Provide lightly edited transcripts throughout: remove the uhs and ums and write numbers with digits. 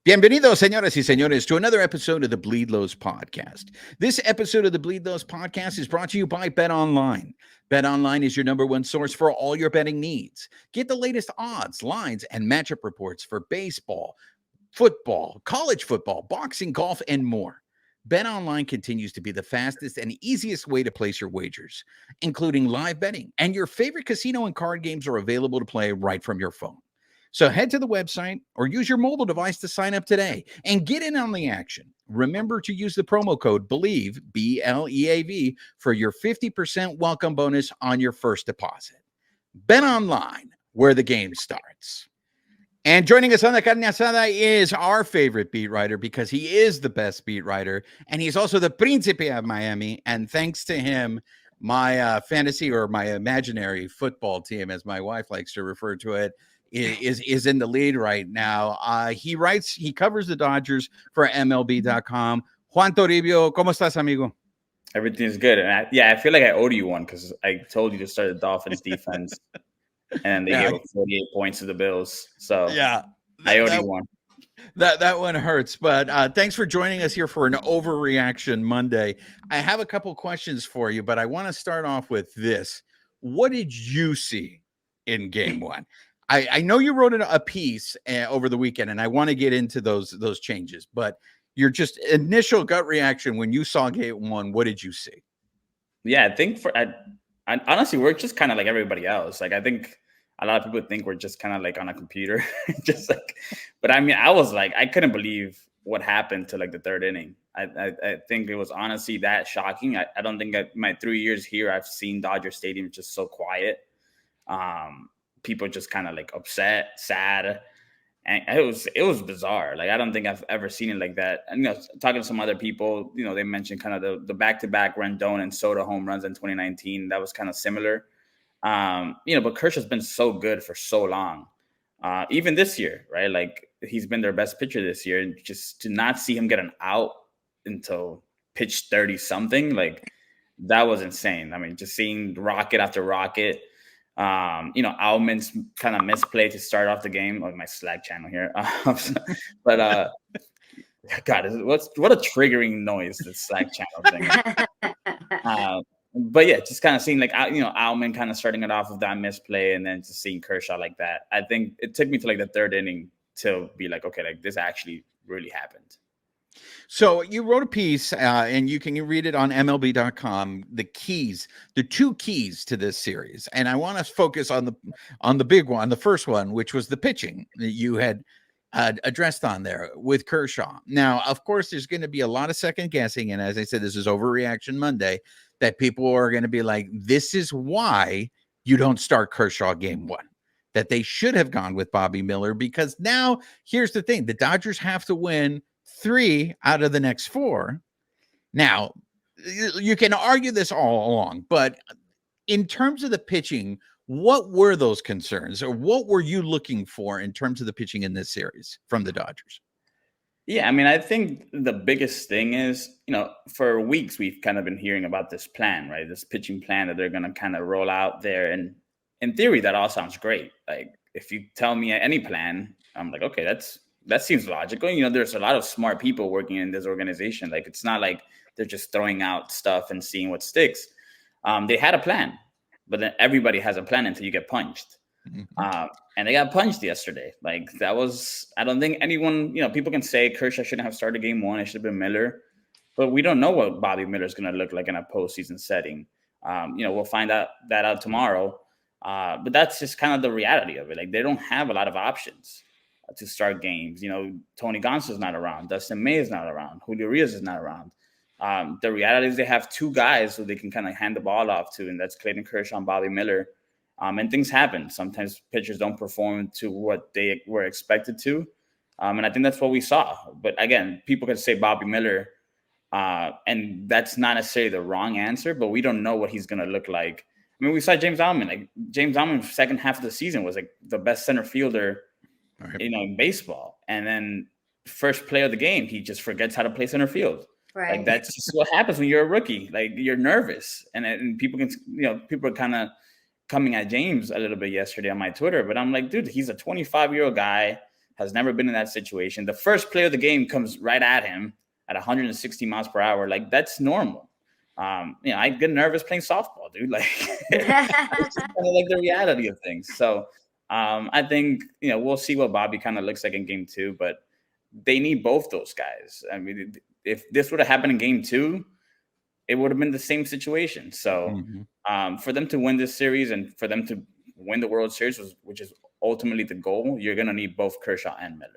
Bienvenidos, señoras y señores, to another episode of the Bleed Lows podcast. This episode of the Bleed Lows podcast is brought to you by Bet Online. Bet Online is your number one source for all your betting needs. Get the latest odds, lines, and matchup reports for baseball, football, college football, boxing, golf, and more. Bet Online continues to be the fastest and easiest way to place your wagers, including live betting, and your favorite casino and card games are available to play right from your phone. So head to the website or use your mobile device to sign up today and get in on the action. Remember to use the promo code BELIEVE, B-L-E-A-V, for your 50% welcome bonus on your first deposit. Bet Online, where the game starts. And joining us on the Carne Asada is our favorite beat writer because he is the best beat writer, and he's also the Príncipe of Miami. And thanks to him, my fantasy or my imaginary football team, as my wife likes to refer to it, is in the lead right now. He covers the Dodgers for MLB.com. Juan Toribio, ¿cómo estás, amigo? Everything's good. And I feel like I owed you one because I told you to start the Dolphins defense. And they gave 48 points to the Bills. So yeah, I owed you one. That one hurts. But thanks for joining us here for an Overreaction Monday. I have a couple questions for you, but I want to start off with this. What did you see in game one? I know you wrote a piece over the weekend, and I want to get into those changes. But your just initial gut reaction when you saw game one, what did you see? Yeah, I think honestly, we're just kind of like everybody else. Like, I think a lot of people think we're just kind of like on a computer, but I mean, I couldn't believe what happened to like the third inning. I think it was honestly that shocking. I don't think my 3 years here, I've seen Dodger Stadium just so quiet. People just kind of like upset, sad. And it was bizarre. Like, I don't think I've ever seen it like that. And, talking to some other people, they mentioned kind of the back-to-back Rendon and Soto home runs in 2019. That was kind of similar. But Kershaw's been so good for so long. Even this year, right? Like, he's been their best pitcher this year. And just to not see him get an out until pitch 30-something, like, that was insane. I mean, just seeing rocket after rocket. Alman's kind of misplay to start off the game on my Slack channel here. God, what a triggering noise, the Slack channel thing. But yeah, just kind of seeing like, Alman kind of starting it off with that misplay and then just seeing Kershaw like that. I think it took me to like the third inning to be like, okay, like this actually really happened. So you wrote a piece, and you can read it on MLB.com. The two keys to this series, and I want to focus on the big one, the first one, which was the pitching that you had addressed on there with Kershaw. Now, of course, there's going to be a lot of second guessing, and as I said, this is Overreaction Monday. That people are going to be like, this is why you don't start Kershaw game one. That they should have gone with Bobby Miller, because now here's the thing: the Dodgers have to win 3 out of the next 4. Now, you can argue this all along, but in terms of the pitching, what were those concerns, or what were you looking for in terms of the pitching in this series from the Dodgers? Yeah, I mean, I think the biggest thing is, for weeks we've kind of been hearing about this plan, right? This pitching plan that they're going to kind of roll out there. And in theory, that all sounds great. Like, if you tell me any plan, I'm like, okay, that seems logical. There's a lot of smart people working in this organization. Like, it's not like they're just throwing out stuff and seeing what sticks. They had a plan, but then everybody has a plan until you get punched. Mm-hmm. And they got punched yesterday. Like, I don't think anyone, people can say Kershaw shouldn't have started game one. It should have been Miller. But we don't know what Bobby Miller is going to look like in a postseason setting. We'll find that out tomorrow. But that's just kind of the reality of it. Like, they don't have a lot of options to start games. Tony Gonsol's not around. Dustin May is not around. Julio Urias is not around. The reality is they have 2 guys who they can kind of hand the ball off to, and that's Clayton Kershaw and Bobby Miller. And things happen. Sometimes pitchers don't perform to what they were expected to. And I think that's what we saw. But again, people can say Bobby Miller, and that's not necessarily the wrong answer, but we don't know what he's going to look like. I mean, we saw James Allman. Like, James Allman, second half of the season, was like the best center fielder, in baseball. And then first play of the game, he just forgets how to play center field. Right. Like, that's just what happens when you're a rookie. Like, you're nervous. And people can, people are kind of coming at James a little bit yesterday on my Twitter, but I'm like, dude, he's a 25-year-old guy has never been in that situation. The first play of the game comes right at him at 160 miles per hour. Like, that's normal. I get nervous playing softball, dude. Like, it's just kind of like the reality of things. So I think, we'll see what Bobby kind of looks like in game 2, but they need both those guys. I mean, if this would have happened in game 2, it would have been the same situation. So for them to win this series and for them to win the World Series, which is ultimately the goal, you're going to need both Kershaw and Miller.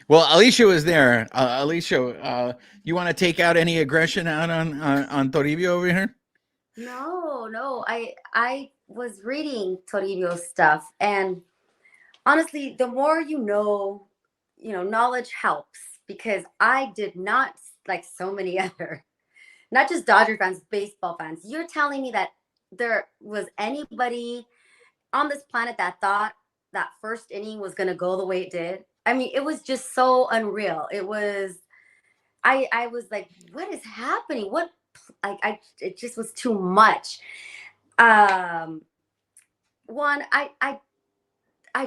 Well, Alicia was there. Alicia, you want to take out any aggression out on Toribio over here? No. I was reading Toribio's stuff, and honestly, the more knowledge helps, because I did not, like so many other, not just Dodger fans, baseball fans. You're telling me that there was anybody on this planet that thought that first inning was going to go the way it did? I mean, it was just so unreal. It was, I was like, what is happening? It just was too much. One, I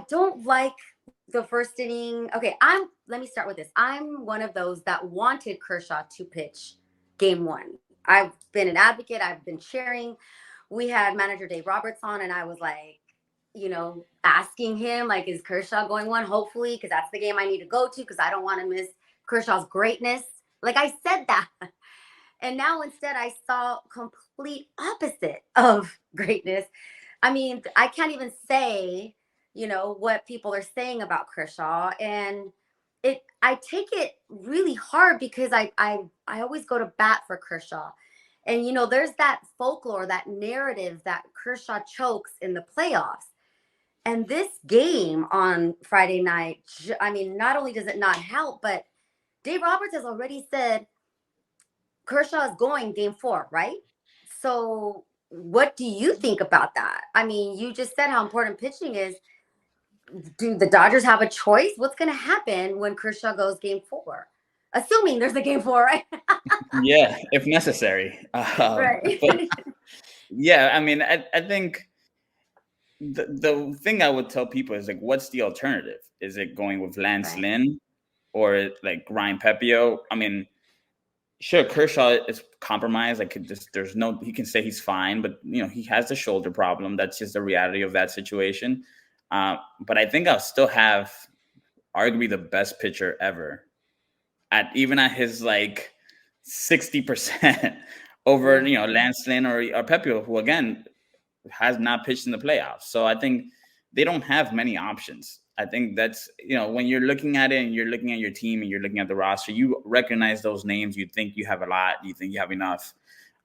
don't like the first inning. Okay, let me start with this. I'm one of those that wanted Kershaw to pitch game 1. I've been an advocate. I've been cheering. We had manager Dave Roberts on, and I was like, asking him, like, is Kershaw going 1? Hopefully, because that's the game I need to go to, because I don't want to miss Kershaw's greatness. Like, I said that. And now instead I saw complete opposite of greatness. I mean, I can't even say, what people are saying about Kershaw. And I take it really hard, because I always go to bat for Kershaw. And, there's that folklore, that narrative that Kershaw chokes in the playoffs. And this game on Friday night, I mean, not only does it not help, but Dave Roberts has already said Kershaw is going game 4, right? So what do you think about that? I mean, you just said how important pitching is. Do the Dodgers have a choice? What's going to happen when Kershaw goes game 4? Assuming there's a game 4, right? Yeah, if necessary. Right. But, yeah, I mean, I think the thing I would tell people is, like, what's the alternative? Is it going with Lance Lynn or like Ryan Pepio? I mean, sure, Kershaw is compromised. Like, he can say he's fine, but he has the shoulder problem. That's just the reality of that situation. But I think I'll still have arguably the best pitcher ever even at his like 60% over Lance Lynn or Pepio, who again has not pitched in the playoffs. So I think they don't have many options. I think that's, when you're looking at it and you're looking at your team and you're looking at the roster, you recognize those names. You think you have a lot. You think you have enough.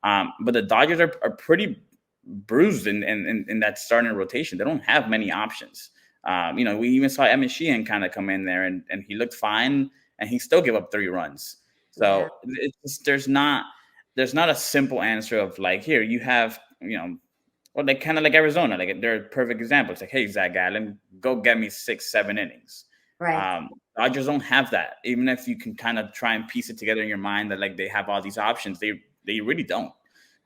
But the Dodgers are pretty bruised in that starting rotation. They don't have many options. We even saw Emmett Sheehan kind of come in there and he looked fine, and he still gave up 3 runs. So there's not a simple answer of like, here you have, well, they kind of like Arizona, like they're a perfect example. It's like, hey, Zach Gallen, go get me 6-7 innings. Right. Dodgers don't have that. Even if you can kind of try and piece it together in your mind that like they have all these options, they really don't.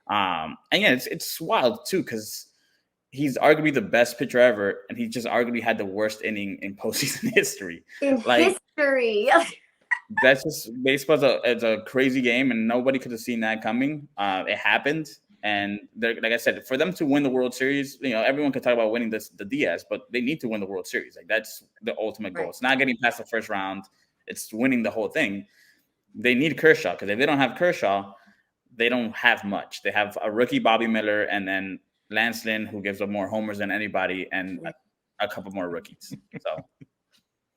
And yeah, it's wild too, because he's arguably the best pitcher ever, and he just arguably had the worst inning in postseason history. History. That's just baseball. It's a crazy game, and nobody could have seen that coming. It happened, and like I said, for them to win the World Series, everyone can talk about winning the DS, but they need to win the World Series. Like, that's the ultimate goal. Right. It's not getting past the first round; it's winning the whole thing. They need Kershaw, because if they don't have Kershaw, they don't have much. They have a rookie Bobby Miller, and then Lance Lynn, who gives up more homers than anybody, and a couple more rookies. So,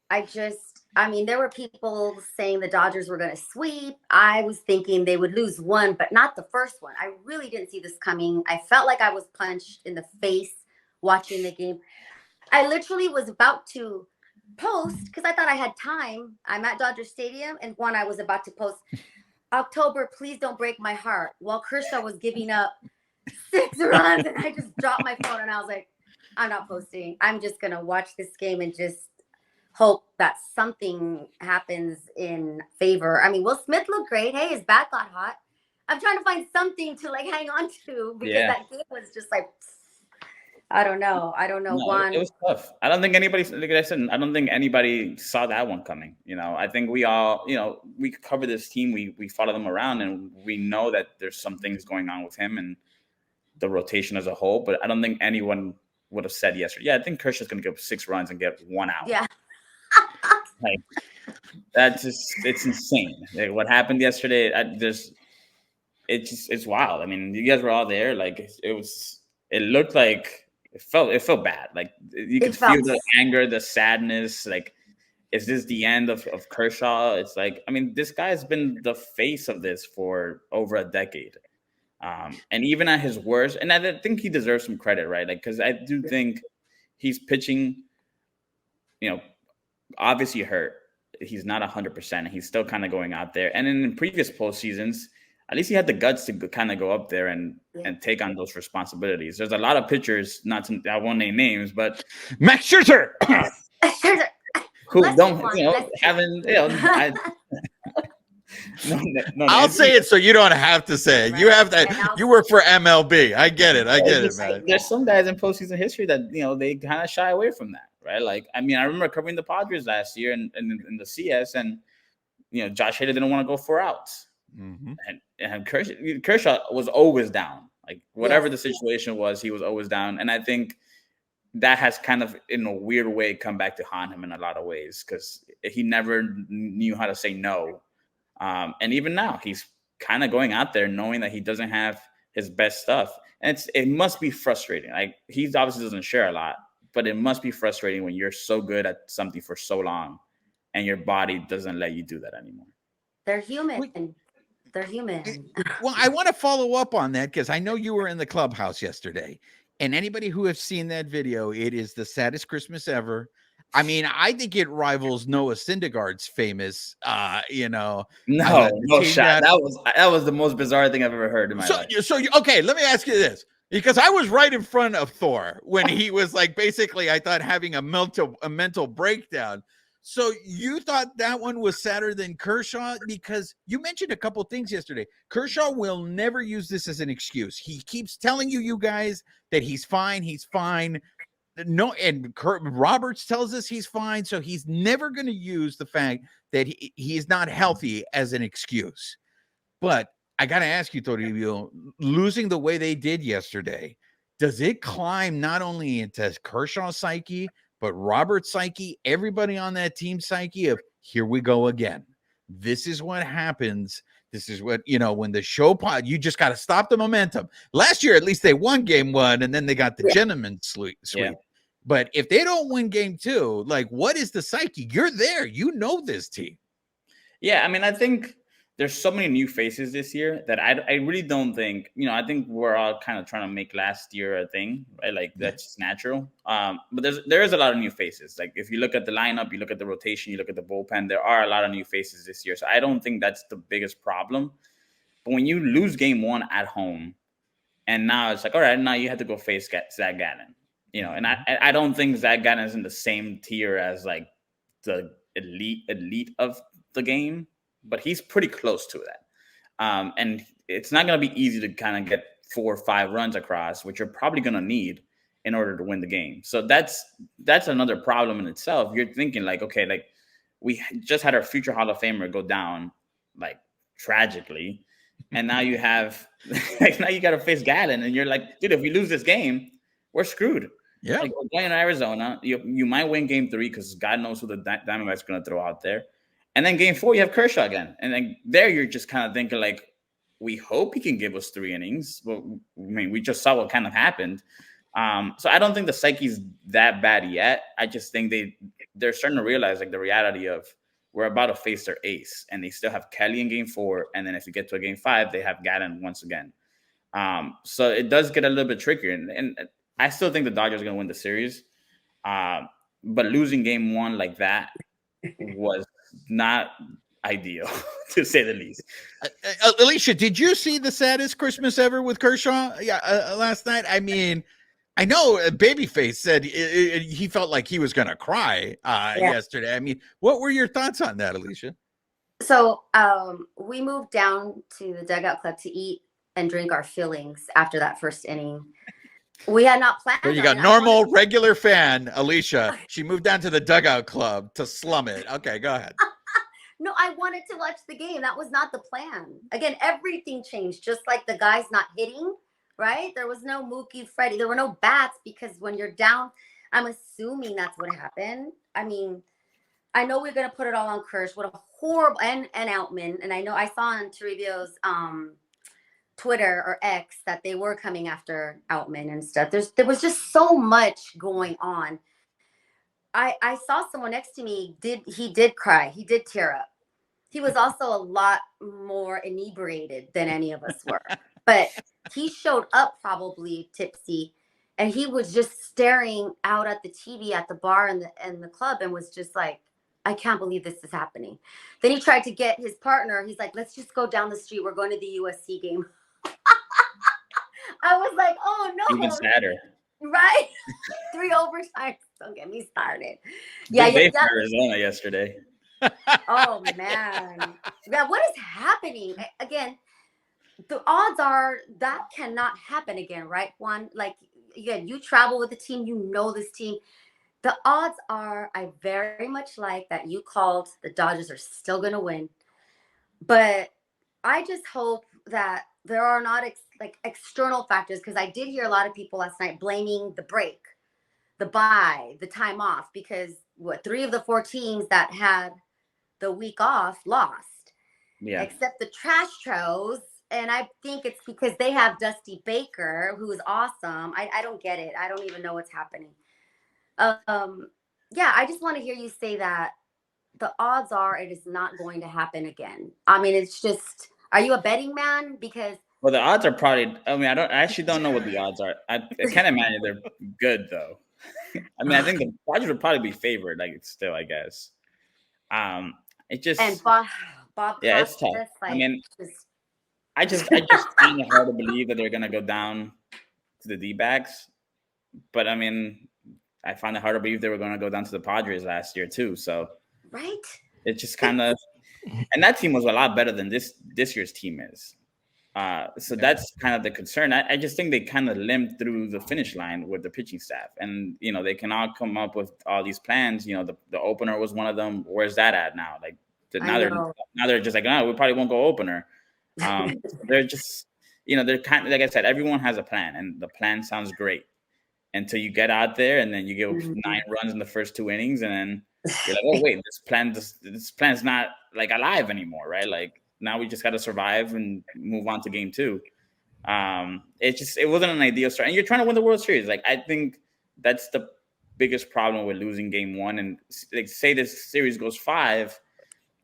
I mean, there were people saying the Dodgers were going to sweep. I was thinking they would lose 1, but not the first one. I really didn't see this coming. I felt like I was punched in the face watching the game. I literally was about to post, because I thought I had time. I'm at Dodger Stadium, and I was about to post, October, please don't break my heart, while Kershaw was giving up 6 runs, and I just dropped my phone, and I was like, I'm not posting. I'm just going to watch this game and just hope that something happens in favor. I mean, Will Smith looked great. Hey, his bat got hot. I'm trying to find something to like hang on to, because that game was just like, I don't know. No, Juan. it was tough. I don't think anybody, like I said, I don't think anybody saw that one coming. I think we all, we cover this team, we follow them around, and we know that there's some things going on with him and the rotation as a whole. But I don't think anyone would have said yesterday, yeah, I think Kershaw's going to give 6 runs and get 1 out. Yeah. Like, it's insane. Like, what happened yesterday, it's wild. I mean, you guys were all there. Like, it looked like it felt bad. Like, you could feel the anger, the sadness. Like, is this the end of Kershaw? It's like, I mean, this guy's been the face of this for over a decade. And even at his worst, and I think he deserves some credit, right? Like, because I do think he's pitching, obviously hurt. He's not 100%. He's still kind of going out there. And in previous postseasons, at least he had the guts to kind of go up there and take on those responsibilities. There's a lot of pitchers, I won't name names, but Max Scherzer, who haven't, I'll say it so you don't have to say it. Right. You have to. You work for MLB. I get it. Man. There's some guys in postseason history that they kind of shy away from that, right? Like, I mean, I remember covering the Padres last year and in the CS, and Josh Hader didn't want to go 4 outs, and Kershaw was always down. Like, whatever the situation was, he was always down, and I think that has kind of, in a weird way, come back to haunt him in a lot of ways because he never knew how to say no. And even now, he's kind of going out there knowing that he doesn't have his best stuff. And it must be frustrating. Like, he obviously doesn't share a lot, but it must be frustrating when you're so good at something for so long and your body doesn't let you do that anymore. They're human. They're human. Well, I want to follow up on that because I know you were in the clubhouse yesterday. And anybody who has seen that video, it is the saddest Christmas ever. I mean, I think it rivals Noah Syndergaard's famous, No shot. That was the most bizarre thing I've ever heard in my life. Okay, let me ask you this, because I was right in front of Thor when he was like, basically, I thought having a mental breakdown. So you thought that one was sadder than Kershaw because you mentioned a couple things yesterday. Kershaw will never use this as an excuse. He keeps telling you guys that he's fine. He's fine. No, and Roberts tells us he's fine, so he's never going to use the fact that he is not healthy as an excuse. But I got to ask you, Toribio, losing the way they did yesterday, does it climb not only into Kershaw's psyche, but Robert's psyche, everybody on that team psyche of, here we go again. This is what happens. This is what, when the show pod, you just got to stop the momentum. Last year, at least they won game 1 and then they got the gentleman's sweep. Yeah. But if they don't win game 2, like, what is the psyche? You're there. You know this team. Yeah, I mean, I think there's so many new faces this year that I really don't think, I think we're all kind of trying to make last year a thing, right? Like, that's just natural. But there is a lot of new faces. Like, if you look at the lineup, you look at the rotation, you look at the bullpen, there are a lot of new faces this year. So I don't think that's the biggest problem. But when you lose game 1 at home, and now it's like, all right, now you have to go face Zach Gallen. And I don't think Zach Gallen is in the same tier as like the elite of the game, but he's pretty close to that. And it's not going to be easy to kind of get 4 or 5 runs across, which you're probably going to need in order to win the game. So that's another problem in itself. You're thinking like, okay, like we just had our future Hall of Famer go down like tragically. And now you have, now you got to face Gallen and you're like, dude, if we lose this game, we're screwed. Yeah. Like, we're playing in Arizona. You might win game 3 because God knows who the Diamondbacks are going to throw out there. And then game 4, you have Kershaw again. And then there you're just kind of thinking like, we hope he can give us 3 innings. But I mean, we just saw what kind of happened. So I don't think the psyche's that bad yet. I just think they're starting to realize like the reality of we're about to face their ace. And they still have Kelly in game 4. And then if you get to a game 5, they have Gallen once again. So it does get a little bit trickier. And I still think the Dodgers are going to win the series. But losing game 1 like that was not ideal, to say the least. Alicia, did you see the saddest Christmas ever with Kershaw last night? I mean, I know Babyface said he felt like he was going to cry yesterday. I mean, what were your thoughts on that, Alicia? So we moved down to the dugout club to eat and drink our fillings after that first inning. We had not planned. There you go. Normal, regular fan, Alicia. She moved down to the dugout club to slum it. Okay, go ahead. No, I wanted to watch the game. That was not the plan. Again, everything changed. Just like the guys not hitting, right? There was no Mookie, Freddie. There were no bats because when you're down, I'm assuming that's what happened. I mean, I know we're gonna put it all on Kersh. What a horrible and Outman. And I know I saw on Toribio's Twitter or X that they were coming after Outman and stuff. There was just so much going on. I saw someone next to me he did cry. He did tear up. He was also a lot more inebriated than any of us were. But he showed up probably tipsy, and he was just staring out at the TV at the bar and the club and was just like, I can't believe this is happening. Then he tried to get his partner. He's like, let's just go down the street. We're going to the USC game. I was like, oh no. Even sadder. Right? 3 overtimes. Don't get me started. Yeah, yeah. Arizona yesterday. Oh man. Yeah, what is happening? Again, the odds are that cannot happen again, right, Juan? Like, again, you travel with the team, you know this team. The odds are, I very much like that you called the Dodgers are still going to win. But I just hope that there are not external factors, because I did hear a lot of people last night blaming the break, the bye, the time off, because 3 of the 4 teams that had the week off lost. Yeah. Except the Trash Tros. And I think it's because they have Dusty Baker, who is awesome. I don't get it. I don't even know what's happening. Yeah, I just want to hear you say that the odds are it is not going to happen again. I mean, it's just, are you a betting man? Because well, the odds are probably, I mean, I actually don't know what the odds are. I can't imagine they're good though. I mean, I think the Dodgers would probably be favored, like still, I guess. It just, and Bob yeah, it's tough. I mean, I just find it hard to believe that they're gonna go down to the D-backs. But I mean, I find it hard to believe they were going to go down to the Padres last year too. So, right, it just kind of, and that team was a lot better than this year's team is. So that's kind of the concern. I just think they kind of limped through the finish line with the pitching staff, and they can all come up with all these plans. The opener was one of them. Where's that at now? Like now they're just like, no, we probably won't go opener. They're just they're kind of, like I said, everyone has a plan, and the plan sounds great until you get out there and then you give 9 runs in the first 2 innings, and then you're like, oh wait, this plan's not like alive anymore, right? Like now we just got to survive and move on to game 2. It wasn't an ideal start, and you're trying to win the World Series. Like I think that's the biggest problem with losing game 1, and like say this series goes 5,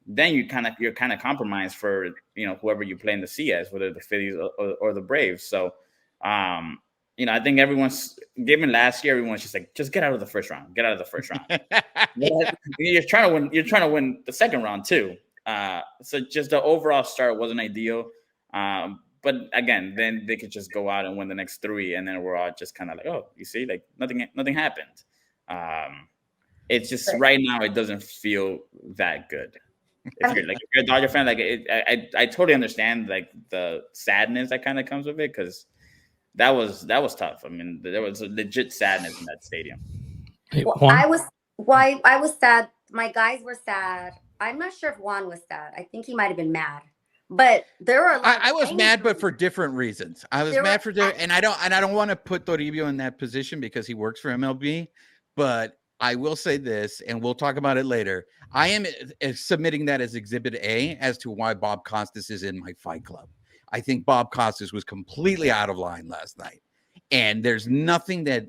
then you're kind of compromised for whoever you play in the CS, whether the Phillies or the Braves. So. I think everyone's given last year. Everyone's just like, just get out of the first round. Get out of the first round. You're trying to win. You're trying to win the second round too. So just the overall start wasn't ideal. But again, then they could just go out and win the next 3, and then we're all just kind of like, oh, you see, like nothing happened. It's just right now it doesn't feel that good. If you're a Dodger fan, like I totally understand like the sadness that kind of comes with it, because. That was tough. I mean, there was a legit sadness in that stadium. I was sad. My guys were sad. I'm not sure if Juan was sad. I think he might have been mad. But there were. I was mad, but for different reasons. I was mad for and I don't want to put Toribio in that position because he works for MLB. But I will say this, and we'll talk about it later. I am submitting that as Exhibit A as to why Bob Costas is in my fight club. I think Bob Costas was completely out of line last night. And there's nothing that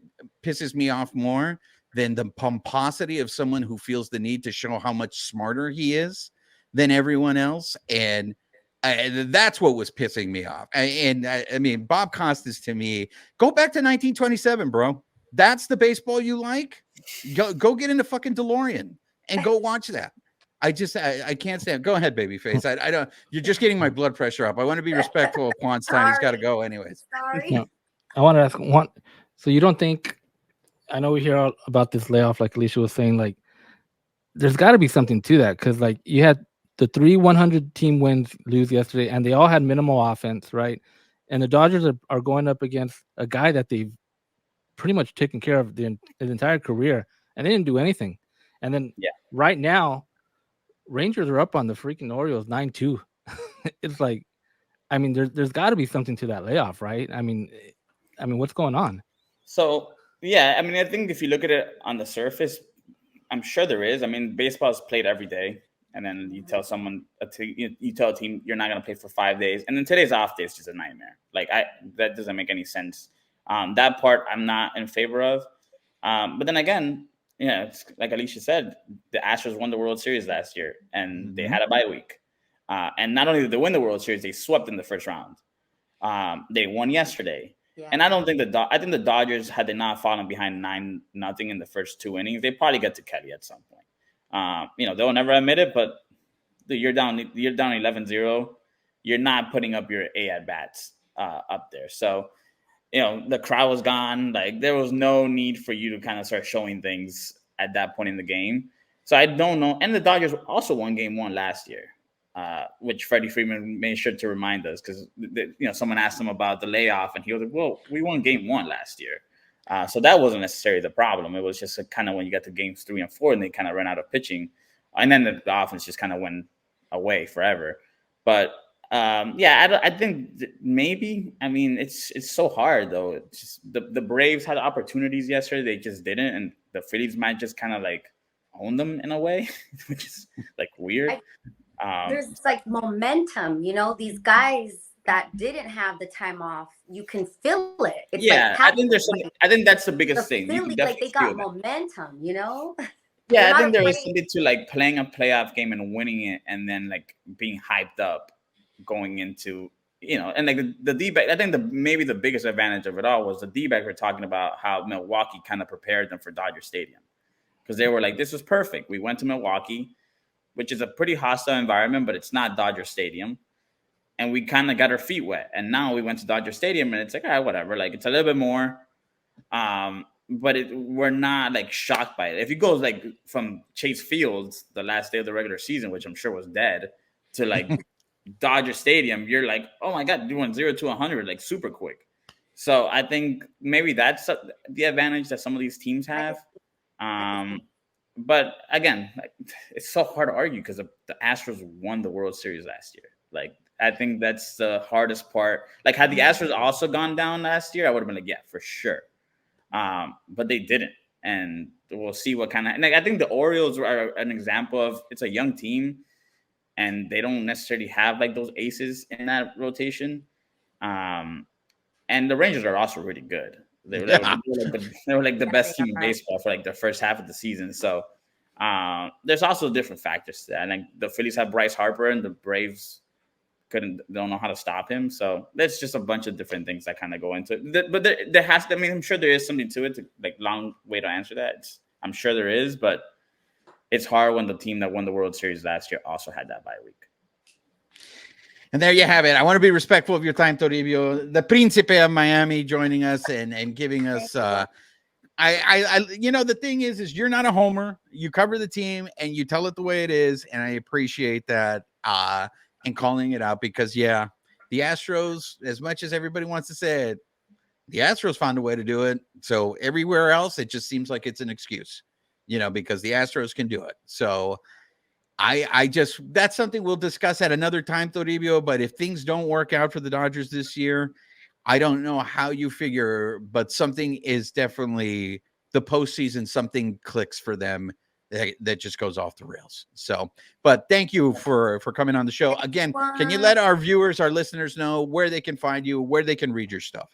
pisses me off more than the pomposity of someone who feels the need to show how much smarter he is than everyone else. And that's what was pissing me off. I mean, Bob Costas, to me, go back to 1927, bro. That's the baseball you like? Go get in the fucking DeLorean and go watch that. I can't stand. Go ahead, babyface. I don't. You're just getting my blood pressure up. I want to be respectful of Juan's time. He's got to go anyways. Sorry. No, I want to ask Juan. So you don't think? I know we hear about this layoff, like Alicia was saying. Like, there's got to be something to that, because like you had the 3 100 team wins lose yesterday, and they all had minimal offense, right? And the Dodgers are going up against a guy that they've pretty much taken care of his entire career, and they didn't do anything. And then right now, Rangers are up on the freaking Orioles 9-2. It's like, I mean, there's got to be something to that layoff, right? I mean, what's going on? So yeah, I mean, I think if you look at it on the surface, I'm sure there is. I mean, baseball is played every day, and then you tell someone, you tell a team you're not going to play for 5 days, and then today's off day is just a nightmare. Like that doesn't make any sense. That part I'm not in favor of. But then again, it's like Alicia said, the Astros won the World Series last year, and they had a bye week. And not only did they win the World Series, they swept in the first round. They won yesterday. Yeah. And I don't think I think the Dodgers, had they not fallen behind 9-0 in the first 2 innings, they probably get to Kelly at some point. They'll never admit it, but you're down 11-0. You're not putting up your A at bats up there. So, the crowd was gone. Like, there was no need for you to kind of start showing things at that point in the game. So I don't know. And the Dodgers also won Game 1 last year, which Freddie Freeman made sure to remind us, because someone asked him about the layoff, and he was like, "Well, we won Game 1 last year." So that wasn't necessarily the problem. It was just kind of when you got to Games 3 and 4, and they kind of ran out of pitching, and then the offense just kind of went away forever. But I think maybe. I mean, it's so hard though. It's just the Braves had opportunities yesterday, they just didn't, and the Phillies might just kind of like own them in a way, which is like weird. There's like momentum, these guys that didn't have the time off, you can feel it. It's I think there's something. I think that's the biggest thing. Philly, like they got momentum, Yeah, I think there is something to like playing a playoff game and winning it, and then like being hyped up going into, and like the D-back. I think maybe the biggest advantage of it all was the D-back were talking about how Milwaukee kind of prepared them for Dodger Stadium, because they were like, this was perfect. We went to Milwaukee, which is a pretty hostile environment, but it's not Dodger Stadium, and we kind of got our feet wet. And now we went to Dodger Stadium, and it's like, all right, whatever. Like, it's a little bit more, but we're not like shocked by it. If it goes like from Chase Fields, the last day of the regular season, which I'm sure was dead, to like Dodger Stadium, you're like, oh my God, you went 0 to 100 like super quick. So I think maybe that's the advantage that some of these teams have. But again, like, it's so hard to argue because the Astros won the World Series last year. Like, I think that's the hardest part. Like, had the Astros also gone down last year, I would have been like, yeah, for sure. But they didn't, and we'll see what kind of. And like, I think the Orioles are an example of, it's a young team, and they don't necessarily have like those aces in that rotation. And the Rangers are also really good. They were like the best team in baseball for like the first half of the season. So there's also different factors to that. And like the Phillies have Bryce Harper, and the Braves don't know how to stop him. So there's just a bunch of different things that kind of go into it. But there has to. I mean, I'm sure there is something to it. Like, long way to answer that. I'm sure there is, but it's hard when the team that won the World Series last year also had that bye week. And there you have it. I want to be respectful of your time, Toribio, the Príncipe of Miami, joining us and giving us. The thing is you're not a homer. You cover the team and you tell it the way it is, and I appreciate that. And calling it out, because the Astros, as much as everybody wants to say it, the Astros found a way to do it. So everywhere else, it just seems like it's an excuse, because the Astros can do it. So that's something we'll discuss at another time, Toribio. But if things don't work out for the Dodgers this year, I don't know how you figure, but something is definitely the postseason. Something clicks for them that just goes off the rails. So, but thank you for coming on the show again. Can you let our viewers, our listeners know where they can find you, where they can read your stuff?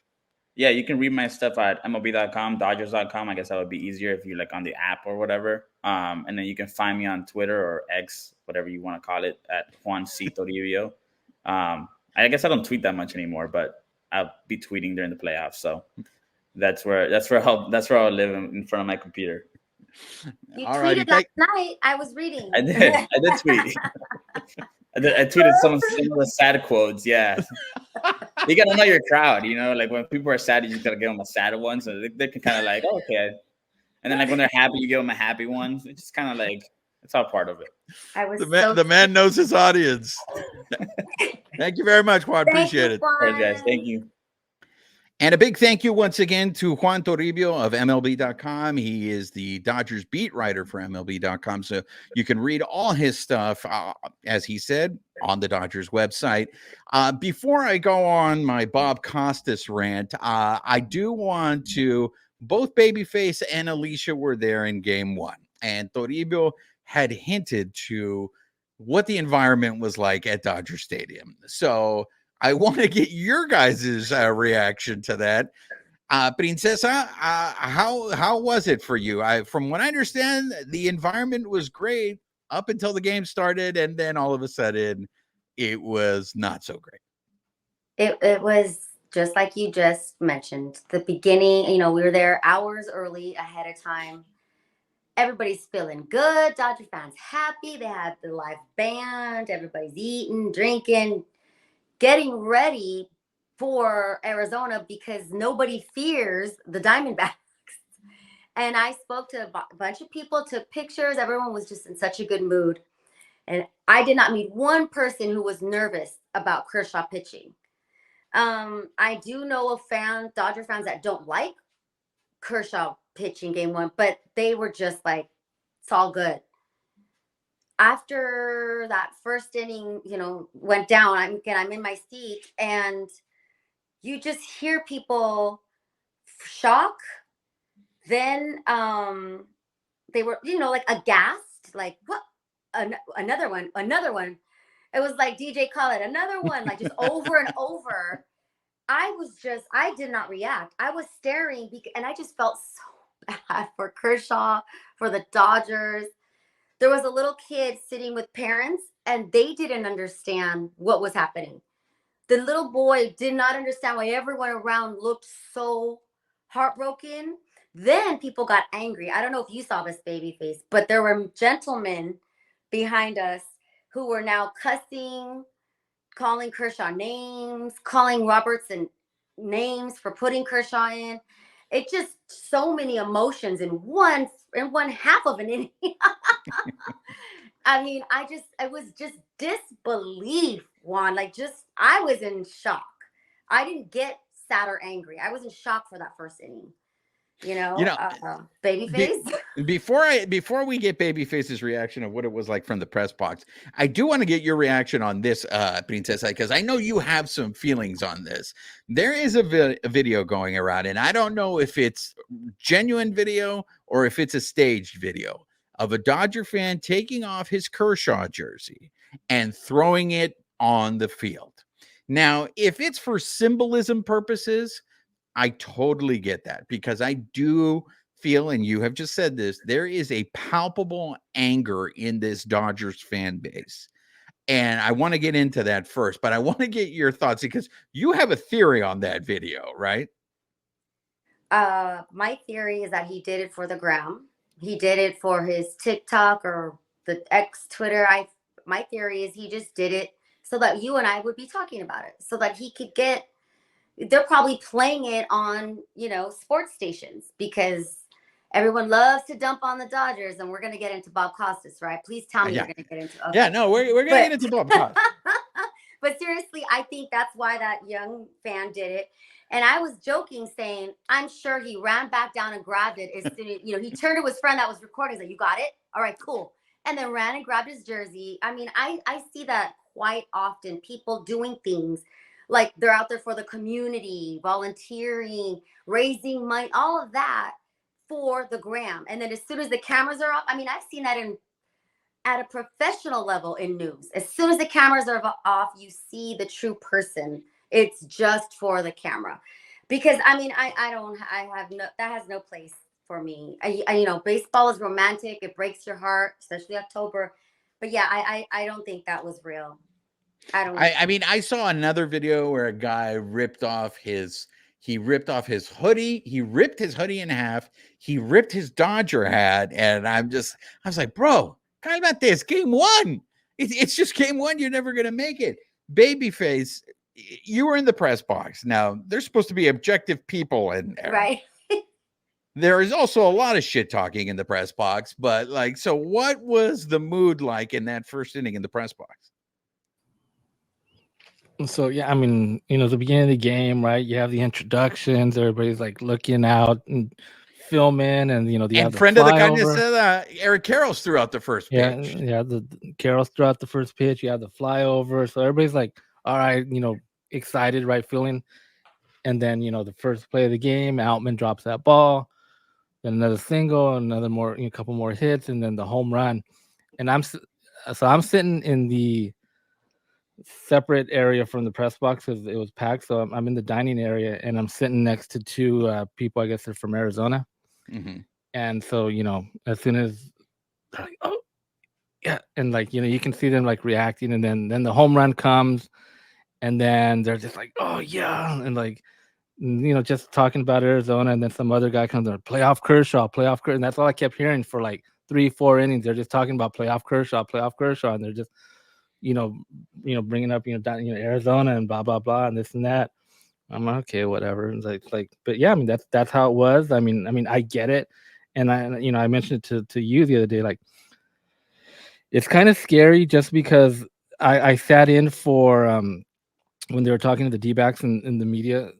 Yeah, you can read my stuff at MLB.com, Dodgers.com. I guess that would be easier if you like on the app or whatever. And then you can find me on Twitter or X, whatever you want to call it, at Juan C. Toribio. I guess I don't tweet that much anymore, but I'll be tweeting during the playoffs. So that's where I'll live in front of my computer. You tweeted last night. I was reading. I did tweet. I tweeted some of the sad quotes. Yeah, you gotta know your crowd. Like when people are sad, you just gotta give them a sad one, so they can kind of like, oh, okay. And then like when they're happy, you give them a happy one. It's just kind of like, it's all part of it. The man knows his audience. Thank you very much, Juan. Appreciate it. All right, guys. Thank you. And a big thank you once again to Juan Toribio of MLB.com. He is the Dodgers beat writer for MLB.com. So you can read all his stuff, as he said, on the Dodgers website. Before I go on my Bob Costas rant, I do want to, both Babyface and Alicia were there in game one. And Toribio had hinted to what the environment was like at Dodger Stadium. So I want to get your guys' reaction to that. Princesa, how was it for you? From what I understand, the environment was great up until the game started, and then all of a sudden, it was not so great. It was just like you just mentioned. The beginning, we were there hours early ahead of time. Everybody's feeling good. Dodger fans happy. They had the live band. Everybody's eating, drinking, getting ready for Arizona because nobody fears the Diamondbacks. And I spoke to a bunch of people, took pictures. Everyone was just in such a good mood. And I did not meet one person who was nervous about Kershaw pitching. I do know of Dodger fans that don't like Kershaw pitching game one, but they were just like, it's all good. After that first inning, went down, I'm in my seat, and you just hear people shock. Then they were, like aghast, like, what? Another one. It was like DJ Khaled, another one, like just over and over. I did not react. I was staring, and I just felt so bad for Kershaw, for the Dodgers. There was a little kid sitting with parents, and they didn't understand what was happening. The little boy did not understand why everyone around looked so heartbroken. Then people got angry. I don't know if you saw this, Babyface, but there were gentlemen behind us who were now cussing, calling Kershaw names, calling Robertson names for putting Kershaw in. It just so many emotions in one half of an inning. I mean, it was just disbelief, Juan. I was in shock. I didn't get sad or angry. I was in shock for that first inning. Babyface. Before we get Babyface's reaction of what it was like from the press box, I do want to get your reaction on this, Princesa, because I know you have some feelings on this. There is a video going around, and I don't know if it's genuine video or if it's a staged video of a Dodger fan taking off his Kershaw jersey and throwing it on the field. Now, if it's for symbolism purposes, I totally get that, because I do feel, and you have just said this, there is a palpable anger in this Dodgers fan base. And I want to get into that first, but I want to get your thoughts because you have a theory on that video, right? My theory is that he did it for the gram. He did it for his TikTok or the X Twitter. My theory is he just did it so that you and I would be talking about it, so that he could get. They're probably playing it on, sports stations, because everyone loves to dump on the Dodgers, and we're going to get into Bob Costas, right? Please tell me you're going to get into. Okay. Yeah, no, we're going to get into Bob Costas. But seriously, I think that's why that young fan did it. And I was joking, saying, I'm sure he ran back down and grabbed it. As soon as, he turned to his friend that was recording, he's like, you got it? All right, cool. And then ran and grabbed his jersey. I mean, I see that quite often, people doing things like they're out there for the community, volunteering, raising money, all of that for the gram. And then as soon as the cameras are off, I mean, I've seen that at a professional level in news. As soon as the cameras are off, you see the true person. It's just for the camera. Because I mean, that has no place for me. Baseball is romantic. It breaks your heart, especially October. But yeah, I don't think that was real. I mean, I saw another video where a guy ripped off his hoodie. He ripped his hoodie in half. He ripped his Dodger hat. And I was like, bro, how about this? Game one. It's just game one. You're never going to make it. Babyface, you were in the press box. Now, there's supposed to be objective people in there. Right. There is also a lot of shit talking in the press box. But so what was the mood like in that first inning in the press box? So yeah, I mean, the beginning of the game, right? You have the introductions, everybody's like looking out and filming, and you have And the friend of the kindness, flyover. Eric Carroll's threw out the first Yeah, pitch. yeah, the carols throughout the first pitch. You have the flyover, so everybody's like, all right, excited, right? Feeling, and then the first play of the game, Outman drops that ball, then another single, another more, couple more hits, and then the home run. And I'm sitting in the separate area from the press box because it was packed. So I'm in the dining area, and I'm sitting next to two people. I guess they're from Arizona. Mm-hmm. And so as soon as they're like, oh yeah, and like you can see them like reacting, and then the home run comes, and then they're just like, oh yeah, and like just talking about Arizona, and then some other guy comes in, playoff Kershaw, and that's all I kept hearing for like 3-4 innings. They're just talking about playoff Kershaw, and they're just bringing up Arizona and blah blah blah and this and that. I'm like, okay, whatever. It's like, but yeah, I mean that's how it was. I mean, I get it, and I mentioned it to you the other day. Like, it's kind of scary just because I sat in for when they were talking to the D-backs in the media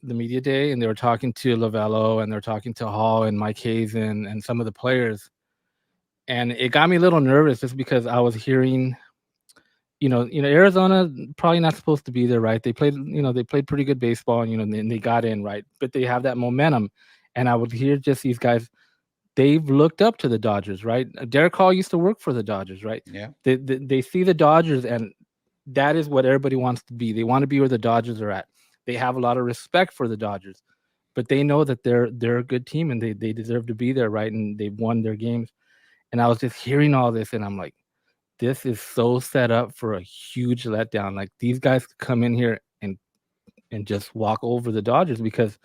day, and they were talking to Lovello, and they're talking to Hall and Mike Hayes and some of the players, and it got me a little nervous just because I was hearing. Arizona probably not supposed to be there, right? They played pretty good baseball, and they got in, right? But they have that momentum, and I would hear just these guys. They've looked up to the Dodgers, right? Derek Hall used to work for the Dodgers, right? Yeah. They see the Dodgers, and that is what everybody wants to be. They want to be where the Dodgers are at. They have a lot of respect for the Dodgers, but they know that they're a good team, and they deserve to be there, right? And they've won their games. And I was just hearing all this, and I'm like, this is so set up for a huge letdown. Like, these guys come in here and just walk over the Dodgers because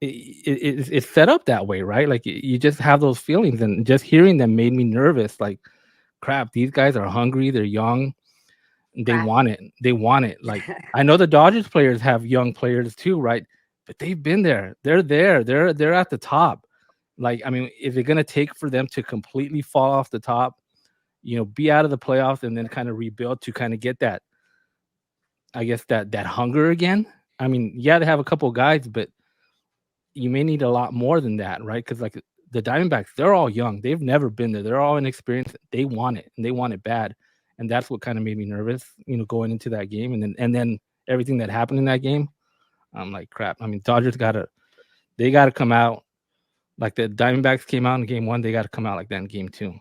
it's set up that way, right? Like, you just have those feelings, and just hearing them made me nervous. Like, crap, these guys are hungry. They're young. They Right. want it. They want it. Like, I know the Dodgers players have young players too, right? But they've been there. They're there. They're at the top. Like, I mean, is it gonna take for them to completely fall off the top? Be out of the playoffs and then kind of rebuild to kind of get that, I guess, that hunger again. I mean, yeah, they have a couple of guys, but you may need a lot more than that, right? Because like the Diamondbacks, they're all young. They've never been there. They're all inexperienced. They want it, and they want it bad. And that's what kind of made me nervous, going into that game. And then everything that happened in that game, I'm like, crap. I mean, Dodgers they gotta come out like the Diamondbacks came out in game one. They gotta come out like that in game two.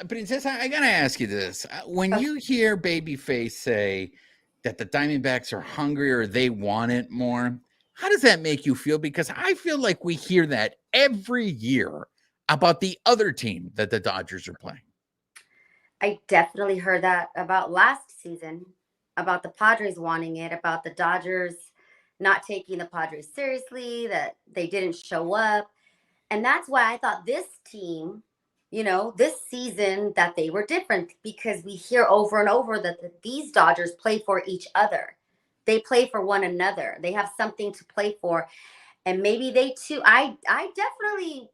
Princess, I gotta ask you this: when you hear Babyface say that the Diamondbacks are hungry or they want it more, how does that make you feel? Because I feel like we hear that every year about the other team that the Dodgers are playing. I definitely heard that about last season, about the Padres wanting it, about the Dodgers not taking the Padres seriously, that they didn't show up. And that's why I thought this team, this season, that they were different, because we hear over and over that these Dodgers play for each other. They play for one another. They have something to play for. And maybe they too, I definitely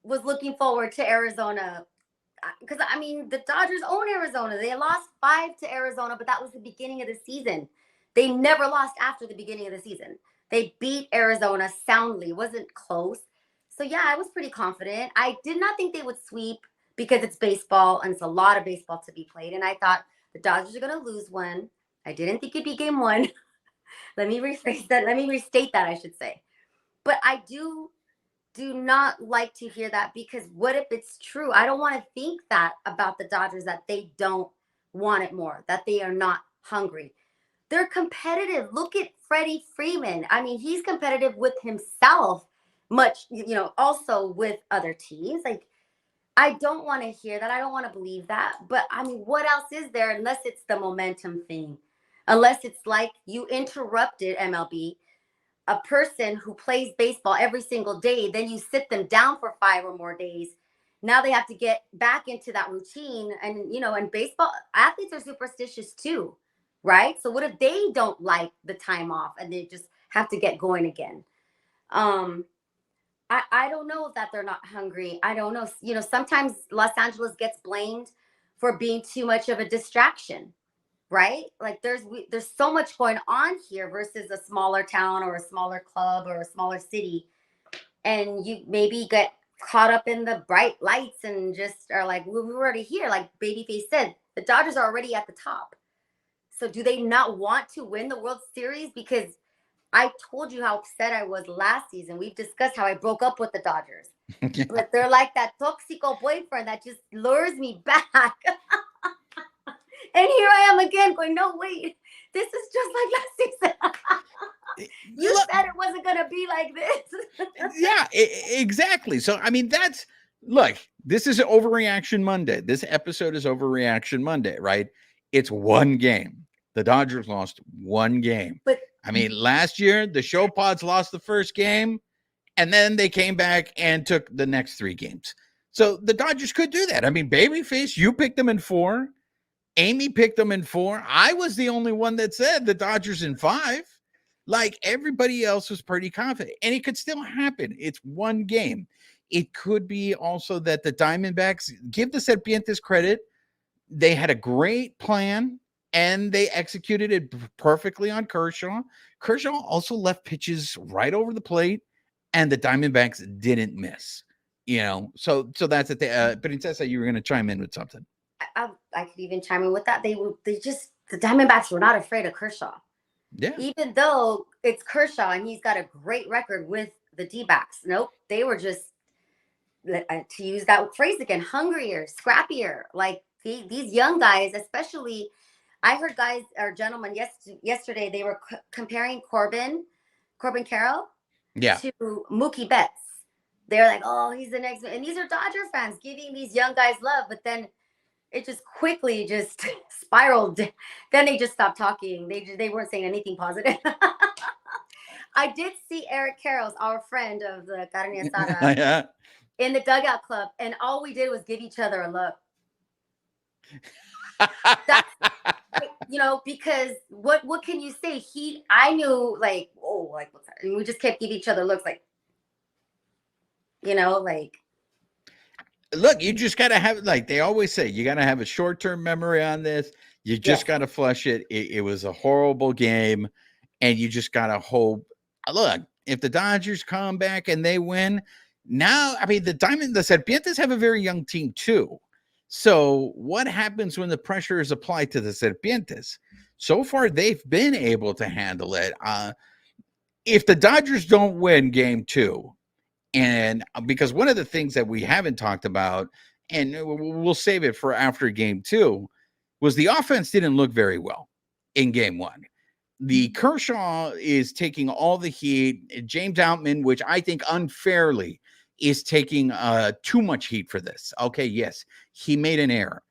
was looking forward to Arizona, because I mean, the Dodgers own Arizona. They lost 5 to Arizona, but that was the beginning of the season. They never lost after the beginning of the season. They beat Arizona soundly. Wasn't close. So yeah, I was pretty confident. I did not think they would sweep because it's baseball and it's a lot of baseball to be played. And I thought the Dodgers are going to lose one. I didn't think it'd be game one. Let me rephrase that. Let me restate that, I should say. But I do not like to hear that, because what if it's true? I don't want to think that about the Dodgers, that they don't want it more, that they are not hungry. They're competitive. Look at Freddie Freeman. I mean, he's competitive with himself, much, also with other teams. Like, I don't want to hear that. I don't want to believe that. But I mean, what else is there, unless it's the momentum thing? Unless it's like you interrupted MLB, a person who plays baseball every single day, then you sit them down for 5 or more days. Now they have to get back into that routine. And, and baseball athletes are superstitious too, right? So what if they don't like the time off and they just have to get going again? I don't know that they're not hungry. I don't know. Sometimes Los Angeles gets blamed for being too much of a distraction, right? Like there's so much going on here versus a smaller town or a smaller club or a smaller city, and you maybe get caught up in the bright lights and just are like, well, we're already here. Like Babyface said, the Dodgers are already at the top. So do they not want to win the World Series? Because I told you how upset I was last season. We've discussed how I broke up with the Dodgers. Yeah. But they're like that toxico boyfriend that just lures me back. And here I am again going, no, wait, this is just like last season. You said it wasn't going to be like this. Yeah, exactly. So, I mean, this is Overreaction Monday. This episode is Overreaction Monday, right? It's one game. The Dodgers lost one game. But I mean, last year, the Show Pods lost the first game, and then they came back and took the next 3 games. So the Dodgers could do that. I mean, Babyface, you picked them in 4. Amy picked them in 4. I was the only one that said the Dodgers in 5. Like, everybody else was pretty confident. And it could still happen. It's one game. It could be also that the Diamondbacks, give the Serpientes credit. They had a great plan, and they executed it perfectly on Kershaw. Kershaw also left pitches right over the plate, and the Diamondbacks didn't miss. So that's it. Princesa, you were going to chime in with something. I could even chime in with that. The Diamondbacks were not afraid of Kershaw. Yeah. Even though it's Kershaw and he's got a great record with the D-backs. Nope. They were just, to use that phrase again, hungrier, scrappier. Like these young guys, especially, I heard guys or gentlemen yesterday, they were comparing Corbin Carroll to Mookie Betts. They're like, oh, he's the next one. And these are Dodger fans giving these young guys love, but then it just quickly just spiraled. Then they just stopped talking. They weren't saying anything positive. I did see Eric Carroll's, our friend of the Carne Asada, in the dugout club, and all we did was give each other a look. That's, because what can you say? I knew what's that? And we just kept giving each other looks like, Look, you just got to have, like they always say, you got to have a short-term memory on this. You just got to flush it. It was a horrible game, and you just got to hope. Look, if the Dodgers come back and they win, now, I mean, the Serpientes have a very young team too. So what happens when the pressure is applied to the Serpientes? So far, they've been able to handle it. If the Dodgers don't win game 2, and because one of the things that we haven't talked about, and we'll save it for after game 2, was the offense didn't look very well in game 1. The Kershaw is taking all the heat. James Outman, which I think unfairly is taking too much heat for this. Okay, yes, he made an error.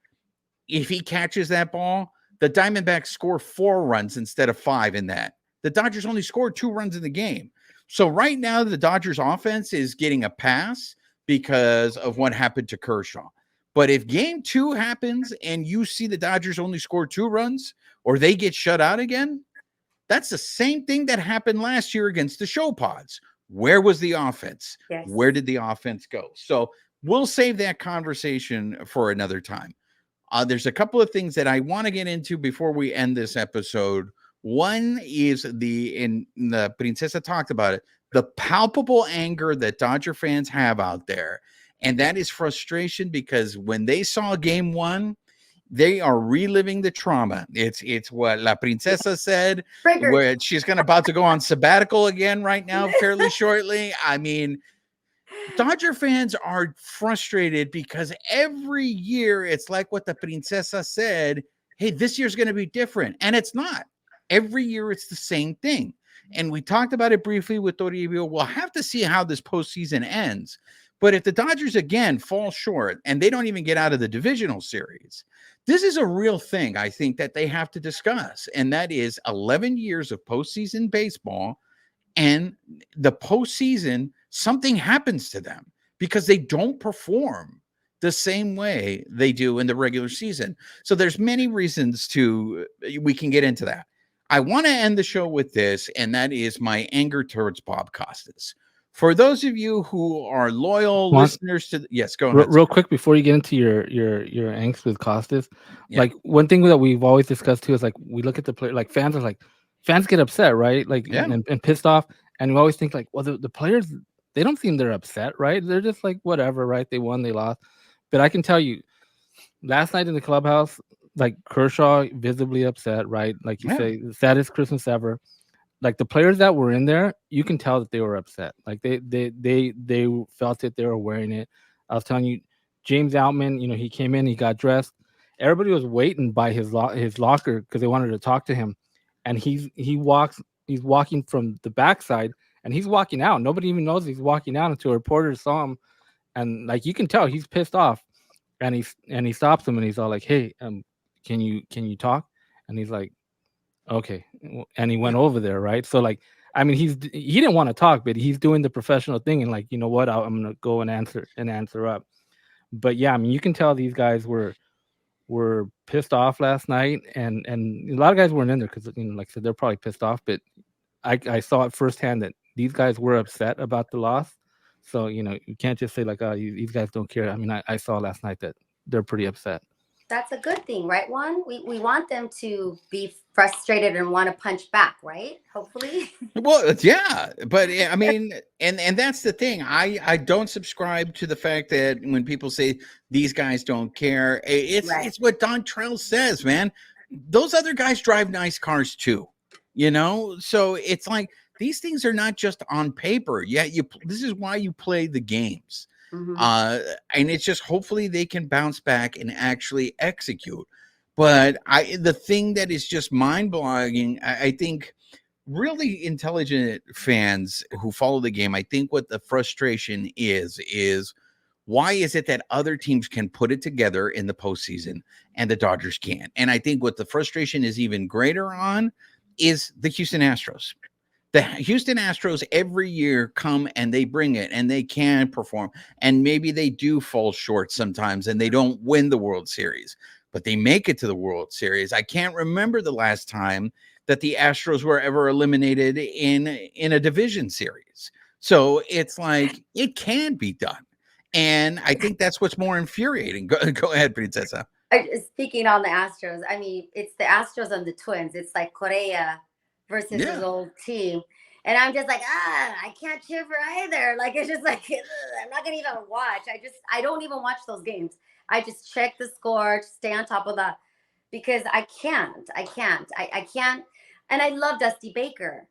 If he catches that ball, the Diamondbacks score 4 runs instead of 5 in that. The Dodgers only scored 2 runs in the game. So right now, the Dodgers offense is getting a pass because of what happened to Kershaw. But if game 2 happens and you see the Dodgers only score 2 runs or they get shut out again, that's the same thing that happened last year against the Show Pods. Where was the offense? Yes. Where did the offense go? So we'll save that conversation for another time. There's a couple of things that I want to get into before we end this episode. One is the Princesa talked about it, the palpable anger that Dodger fans have out there. And that is frustration because when they saw game 1, they are reliving the trauma. It's what La Princesa said, where she's about to go on sabbatical again right now, fairly shortly. I mean, Dodger fans are frustrated because every year it's like what the Princesa said, hey, this year's going to be different. And it's not. Every year it's the same thing. And we talked about it briefly with Toribio. We'll have to see how this postseason ends. But if the Dodgers again fall short and they don't even get out of the divisional series, this is a real thing I think that they have to discuss. And that is 11 years of postseason baseball, and the postseason, something happens to them because they don't perform the same way they do in the regular season. So there's many reasons we can get into that. I want to end the show with this, and that is my anger towards Bob Costas. For those of you who are loyal Juan, listeners to, yes, go ahead. real quick before you get into your angst with Costas, Yeah. like one thing that we've always discussed too is like we look at the player, like fans get upset, right? Like Yeah. and pissed off, and we always think like, well, the players, they don't seem they're upset, right? They're just like whatever, right? They won, they lost. But I can tell you, last night in the clubhouse, like Kershaw visibly upset, right? Like you Yeah. say, the saddest Christmas ever. Like the players that were in there, you can tell that they were upset. Like they felt it, they were wearing it. I was telling you, James Outman, he came in, he got dressed. Everybody was waiting by his locker because they wanted to talk to him, and he's walking from the backside, and he's walking out. Nobody even knows he's walking out until a reporter saw him, and like you can tell he's pissed off, and he stops him and he's all like, "Hey, can you talk?" And he's like, okay. And he went over there, right? So like, I mean, he didn't want to talk, but he's doing the professional thing and like, you know what, I'm gonna go and answer up. But yeah, I mean, you can tell these guys were pissed off last night, and a lot of guys weren't in there because like I said, they're probably pissed off. But I saw it firsthand that these guys were upset about the loss. So you can't just say like, oh, these guys don't care. I mean, I saw last night that they're pretty upset. That's a good thing, right, Juan? We want them to be frustrated and want to punch back, right? Hopefully. Well, yeah, but I mean, and that's the thing. I don't subscribe to the fact that when people say these guys don't care, it's what Don Trell says, man. Those other guys drive nice cars too, So it's like these things are not just on paper. Yeah, this is why you play the games. Mm-hmm. And it's just hopefully they can bounce back and actually execute. But the thing that is just mind-blowing, I think really intelligent fans who follow the game, I think what the frustration is why is it that other teams can put it together in the postseason and the Dodgers can't? And I think what the frustration is even greater on is the Houston Astros. The Houston Astros every year come and they bring it and they can perform. And maybe they do fall short sometimes and they don't win the World Series, but they make it to the World Series. I can't remember the last time that the Astros were ever eliminated in a division series. So it's like it can be done. And I think that's what's more infuriating. Go ahead, Princesa. Speaking on the Astros, I mean, it's the Astros and the Twins. It's like Correa versus his old team. And I'm just like, I can't cheer for either. Like, it's just like, I'm not going to even watch. I don't even watch those games. I just check the score, stay on top of that because I can't. I can't. And I love Dusty Baker.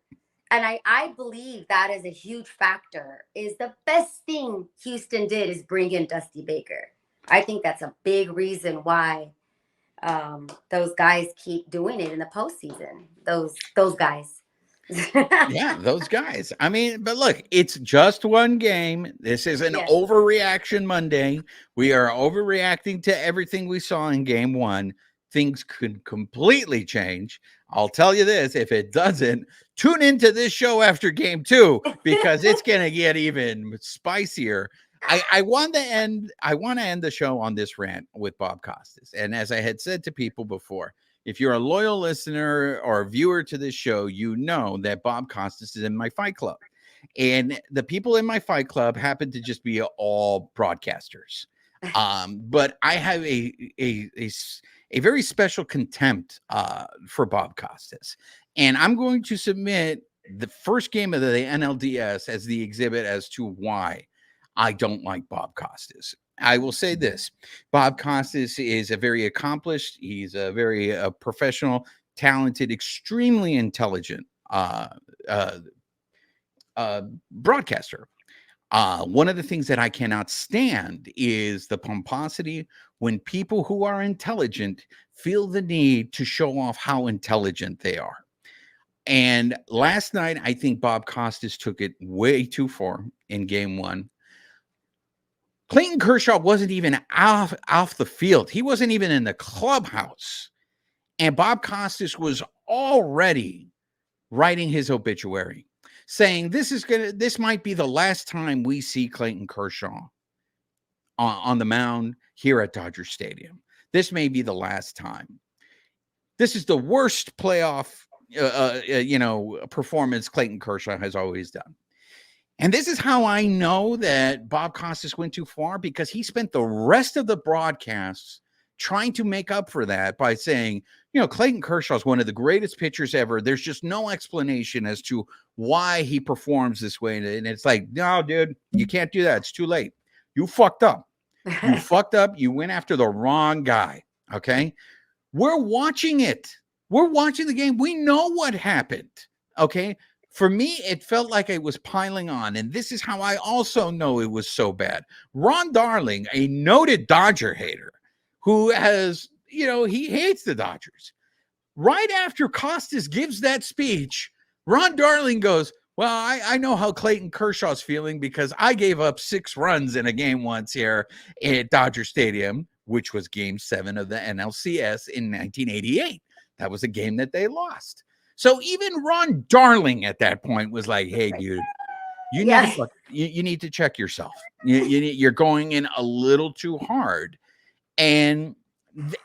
And I believe that is a huge factor. Is the best thing Houston did is bring in Dusty Baker. I think that's a big reason why those guys keep doing it in the postseason. Those guys. Yeah, those guys. I mean, but look, it's just one game. This is an overreaction Monday. We are overreacting to everything we saw in game one. Things could completely change. I'll tell you this, if it doesn't, tune into this show after game two because it's going to get even spicier. I want to end the show on this rant with Bob Costas. And as I had said to people before, if you're a loyal listener or viewer to this show, you know that Bob Costas is in my fight club. And the people in my fight club happen to just be all broadcasters. But I have a very special contempt for Bob Costas. And I'm going to submit the first game of the NLDS as the exhibit as to why I don't like Bob Costas. I will say this. Bob Costas is a very accomplished, he's a very professional, talented, extremely intelligent broadcaster. One of the things that I cannot stand is the pomposity when people who are intelligent feel the need to show off how intelligent they are. And last night, I think Bob Costas took it way too far in game one. Clayton Kershaw wasn't even off the field. He wasn't even in the clubhouse. And Bob Costas was already writing his obituary, saying this might be the last time we see Clayton Kershaw on the mound here at Dodger Stadium. This may be the last time. This is the worst playoff performance Clayton Kershaw has always done. And this is how I know that Bob Costas went too far, because he spent the rest of the broadcasts trying to make up for that by saying, Clayton Kershaw is one of the greatest pitchers ever. There's just no explanation as to why he performs this way. And it's like, no, dude, you can't do that. It's too late. You fucked up. You fucked up. You went after the wrong guy. Okay. We're watching it. We're watching the game. We know what happened. Okay. For me, it felt like it was piling on. And this is how I also know it was so bad. Ron Darling, a noted Dodger hater who has, he hates the Dodgers. Right after Costas gives that speech, Ron Darling goes, well, I know how Clayton Kershaw's feeling because I gave up 6 runs in a game once here at Dodger Stadium, which was game 7 of the NLCS in 1988. That was a game that they lost. So even Ron Darling at that point was like, hey, dude, you need to check yourself. You're going in a little too hard. And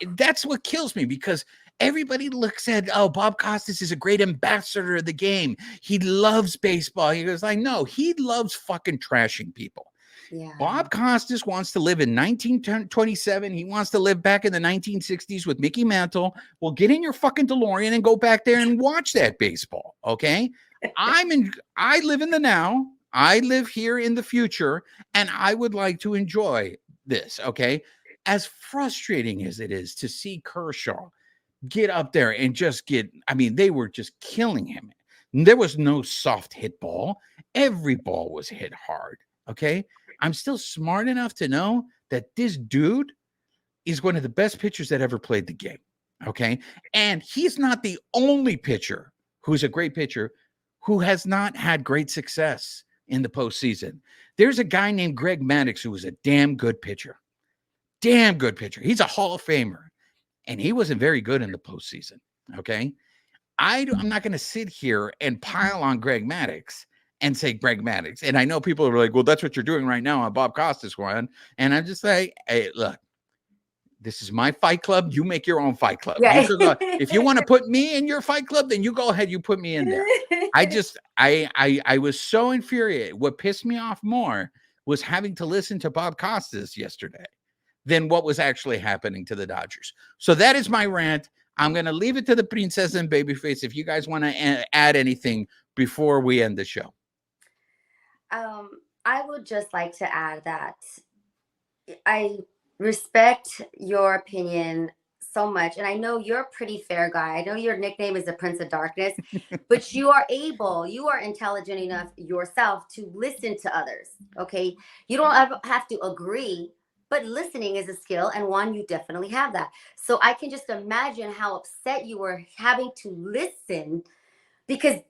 that's what kills me, because everybody looks at, Bob Costas is a great ambassador of the game. He loves baseball. He goes like, no, he loves fucking trashing people. Yeah. Bob Costas wants to live in 1927. He wants to live back in the 1960s with Mickey Mantle. Well, get in your fucking DeLorean and go back there and watch that baseball. Okay. I live in the now. I live here in the future, and I would like to enjoy this. Okay. As frustrating as it is to see Kershaw get up there and just they were just killing him. There was no soft hit ball. Every ball was hit hard. Okay. I'm still smart enough to know that this dude is one of the best pitchers that ever played the game. Okay. And he's not the only pitcher who's a great pitcher who has not had great success in the postseason. There's a guy named Greg Maddux who was a damn good pitcher. Damn good pitcher. He's a Hall of Famer. And he wasn't very good in the postseason. Okay. I'm not going to sit here and pile on Greg Maddux and say Greg Maddux. And I know people are like, well, that's what you're doing right now on Bob Costas one. And I'm just like, hey, look, this is my fight club. You make your own fight club. Yeah. If you want to put me in your fight club, then you go ahead. You put me in there. I was so infuriated. What pissed me off more was having to listen to Bob Costas yesterday than what was actually happening to the Dodgers. So that is my rant. I'm going to leave it to the Princess and Babyface if you guys want to add anything before we end the show. I would just like to add that I respect your opinion so much. And I know you're a pretty fair guy. I know your nickname is the Prince of Darkness, but you are intelligent enough yourself to listen to others. Okay. You don't have to agree, but listening is a skill, and one, you definitely have that. So I can just imagine how upset you were having to listen, because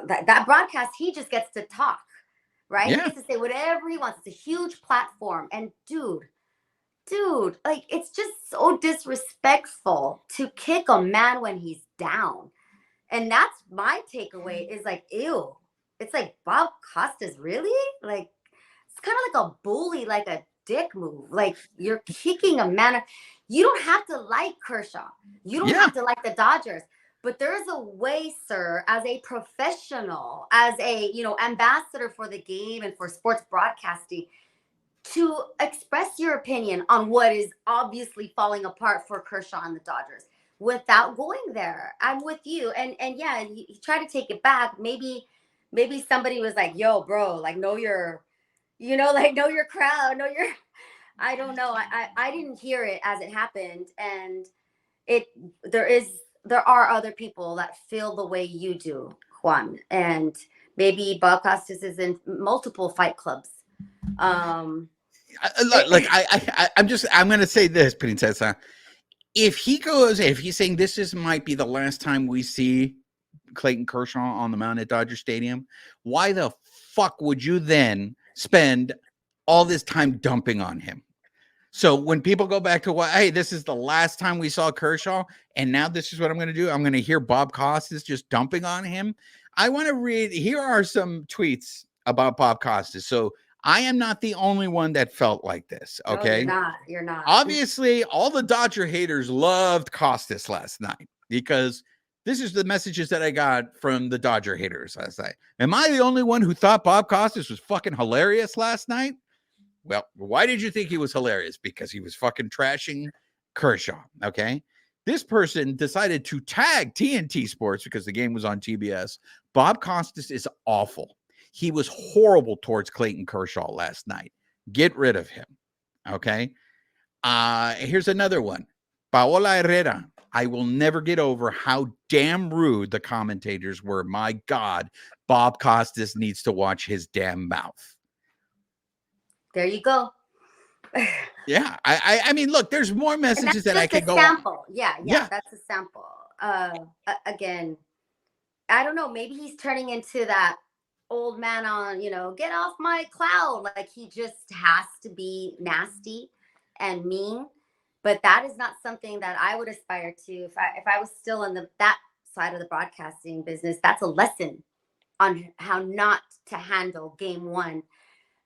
that broadcast, he just gets to talk, right? Yeah. He gets to say whatever he wants. It's a huge platform. And dude, like, it's just so disrespectful to kick a man when he's down. And that's my takeaway, is like, ew. It's like, Bob Costas, really? Like, it's kind of like a bully, like a dick move. Like, you're kicking a man. You don't have to like Kershaw. You don't have to like the Dodgers. But there's a way, sir, as a professional, as a, ambassador for the game and for sports broadcasting, to express your opinion on what is obviously falling apart for Kershaw and the Dodgers without going there. I'm with you. And yeah, you try to take it back. Maybe somebody was like, yo, bro, like, know your crowd, I don't know. I didn't hear it as it happened. And there are other people that feel the way you do, Juan. And maybe Bob Costas is in multiple fight clubs. I'm going to say this, Princesa. If he's saying this might be the last time we see Clayton Kershaw on the mound at Dodger Stadium, why the fuck would you then spend all this time dumping on him? So when people go back to hey, this is the last time we saw Kershaw, and now this is what I'm going to do. I'm going to hear Bob Costas just dumping on him. I want to read. Here are some tweets about Bob Costas. So I am not the only one that felt like this. Okay. No, you're not. Obviously, all the Dodger haters loved Costas last night because This is the messages that I got from the Dodger haters last night. Am I the only one who thought Bob Costas was fucking hilarious last night? Well, why did you think he was hilarious? Because he was fucking trashing Kershaw, okay? This person decided to tag TNT Sports because the game was on TBS. Bob Costas is awful. He was horrible towards Clayton Kershaw last night. Get rid of him, okay? Here's another one. Paola Herrera. I will never get over how damn rude the commentators were. My God, Bob Costas needs to watch his damn mouth. There you go. Yeah, I mean, look, there's more messages that I could go sample. on. Yeah, that's a sample. Again, I don't know. Maybe he's turning into that old man on, get off my cloud. Like he just has to be nasty and mean. But that is not something that I would aspire to. If I was still in that side of the broadcasting business, that's a lesson on how not to handle game one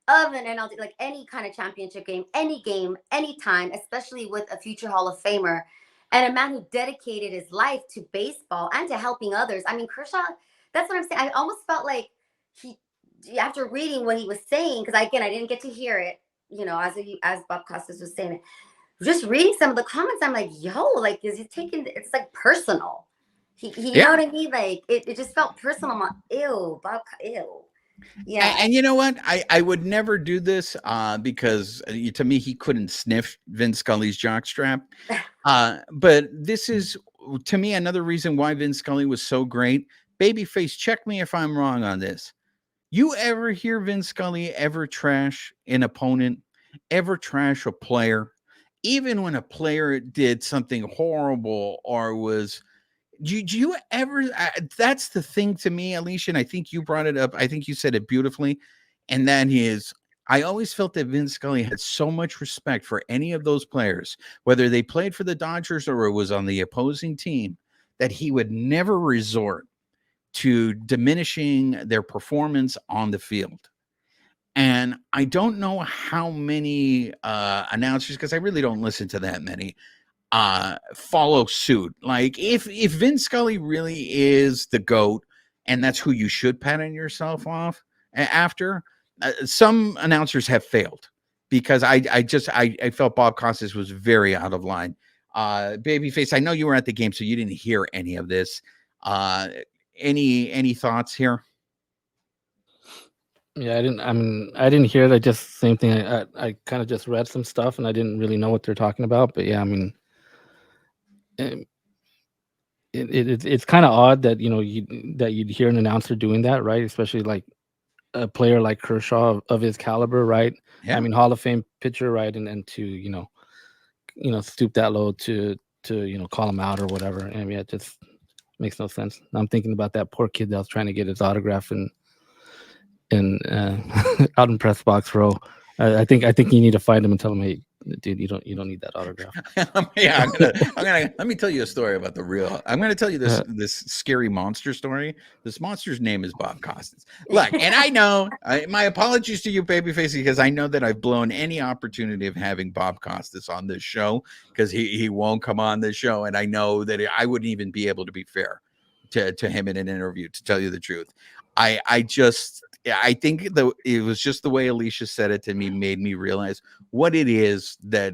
of an NLD, like any kind of championship game, anytime, especially with a future Hall of Famer and a man who dedicated his life to baseball and to helping others. I mean, Kershaw, that's what I'm saying. I almost felt like after reading what he was saying, because again, I didn't get to hear it, as Bob Costas was saying it. Just reading some of the comments, I'm like, yo, like, is he taking, it's like personal. You know what I mean? Like, it just felt personal. I'm like, ew, Bob, ew. Yeah. And you know what? I would never do this because to me, he couldn't sniff Vince Scully's jockstrap. But this is, to me, another reason why Vince Scully was so great. Babyface, check me if I'm wrong on this. You ever hear Vince Scully ever trash an opponent, ever trash a player? Even when a player did something horrible or was, do you ever, that's the thing to me, Alicia, and I think you brought it up. I think you said it beautifully. And that is, I always felt that Vince Scully had so much respect for any of those players, whether they played for the Dodgers or it was on the opposing team, that he would never resort to diminishing their performance on the field. And I don't know how many announcers, because I really don't listen to that many, follow suit. Like if Vince Scully really is the GOAT and that's who you should pattern yourself off after, some announcers have failed because I felt Bob Costas was very out of line. Babyface, I know you were at the game, so you didn't hear any of this. Any thoughts here? Yeah, I didn't hear that. Just same thing. I kind of just read some stuff and I didn't really know what they're talking about. But yeah, I mean, it's kind of odd that you'd hear an announcer doing that, right? Especially like a player like Kershaw of his caliber, right? Yeah. I mean, Hall of Fame pitcher, right? And to stoop that low to call him out or whatever. I mean, it just makes no sense. I'm thinking about that poor kid that was trying to get his autograph and out in press box row. I think you need to find him and tell him, hey, dude, you don't need that autograph. Yeah, I'm gonna let me tell you a story about the real. I'm gonna tell you this scary monster story. This monster's name is Bob Costas. Look, and I know my apologies to you, Babyface, because I know that I've blown any opportunity of having Bob Costas on this show because he won't come on this show, and I know that I wouldn't even be able to be fair to him in an interview. To tell you the truth, I think it was just the way Alicia said it to me made me realize what it is that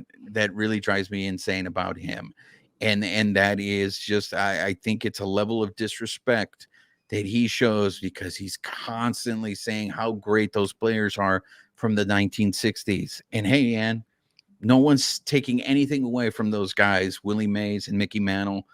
really drives me insane about him. And that is just, I think it's a level of disrespect that he shows because he's constantly saying how great those players are from the 1960s. And hey, Ann, no one's taking anything away from those guys, Willie Mays and Mickey Mantle.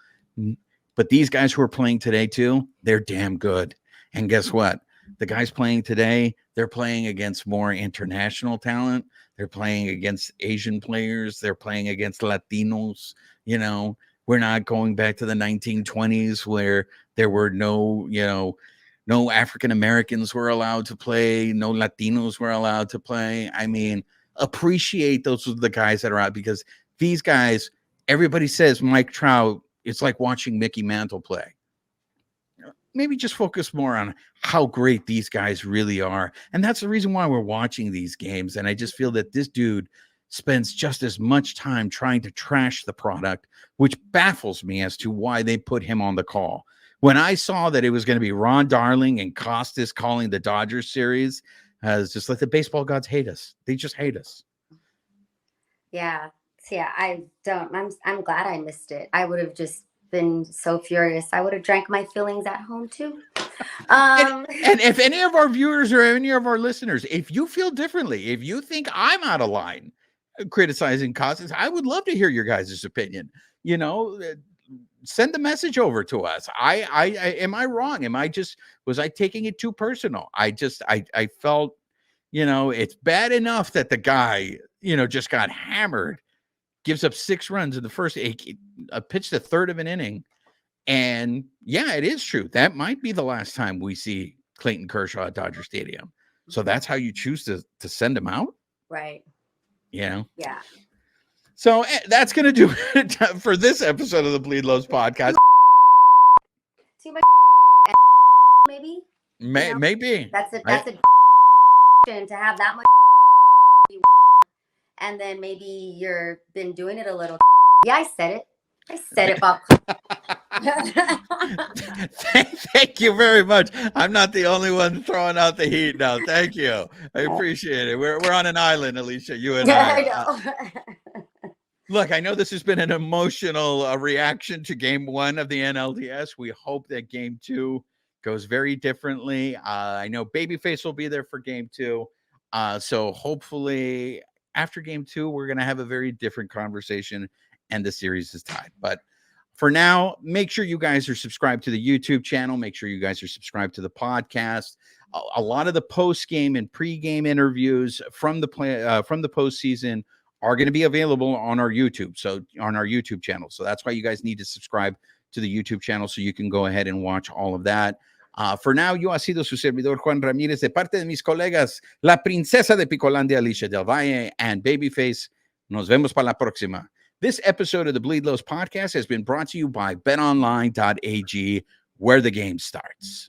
But these guys who are playing today too, they're damn good. And guess what? The guys playing today, they're playing against more international talent. They're playing against Asian players. They're playing against Latinos. We're not going back to the 1920s where there were no African Americans were allowed to play. No Latinos were allowed to play. I mean, appreciate those are the guys that are out because these guys, everybody says Mike Trout, it's like watching Mickey Mantle play. Maybe just focus more on how great these guys really are. And that's the reason why we're watching these games. And I just feel that this dude spends just as much time trying to trash the product, which baffles me as to why they put him on the call. When I saw that it was going to be Ron Darling and Costas calling the Dodgers series, I was just like, the baseball gods hate us. They just hate us. Yeah. So yeah, I'm glad I missed it. I would have just been so furious. I would have drank my feelings at home too. And if any of our viewers or any of our listeners, if you feel differently, if you think I'm out of line criticizing Costas, I would love to hear your guys' opinion. You know, send the message over to us. Am I wrong? Was I taking it too personal? I felt, you know, it's bad enough that the guy, you know, just got hammered, gives up 6 runs in the first 8, pitched a third of an inning. And yeah, it is true. That might be the last time we see Clayton Kershaw at Dodger Stadium. So that's how you choose to send him out? Right. You know? Yeah. So that's going to do it for this episode of the Bleed Lows podcast. Too much maybe? Maybe. That's a to have that much and then maybe you're been doing it a little. Yeah, I said it, Bob. Thank you very much. I'm not the only one throwing out the heat now. Thank you. I appreciate it. We're on an island, Alicia, you and I. know. Look, I know this has been an emotional reaction to Game 1 of the NLDS. We hope that Game 2 goes very differently. I know Babyface will be there for Game 2. So hopefully after Game 2, we're going to have a very different conversation and the series is tied. But for now, make sure you guys are subscribed to the YouTube channel. Make sure you guys are subscribed to the podcast. A lot of the post-game and pre-game interviews from the postseason are going to be available on our YouTube. So on our YouTube channel. So that's why you guys need to subscribe to the YouTube channel so you can go ahead and watch all of that. For now, yo ha sido su servidor Juan Ramírez de parte de mis colegas, la princesa de Picolandia, Alicia Del Valle, and Babyface. Nos vemos para la próxima. This episode of the Bleed Lows podcast has been brought to you by betonline.ag, where the game starts.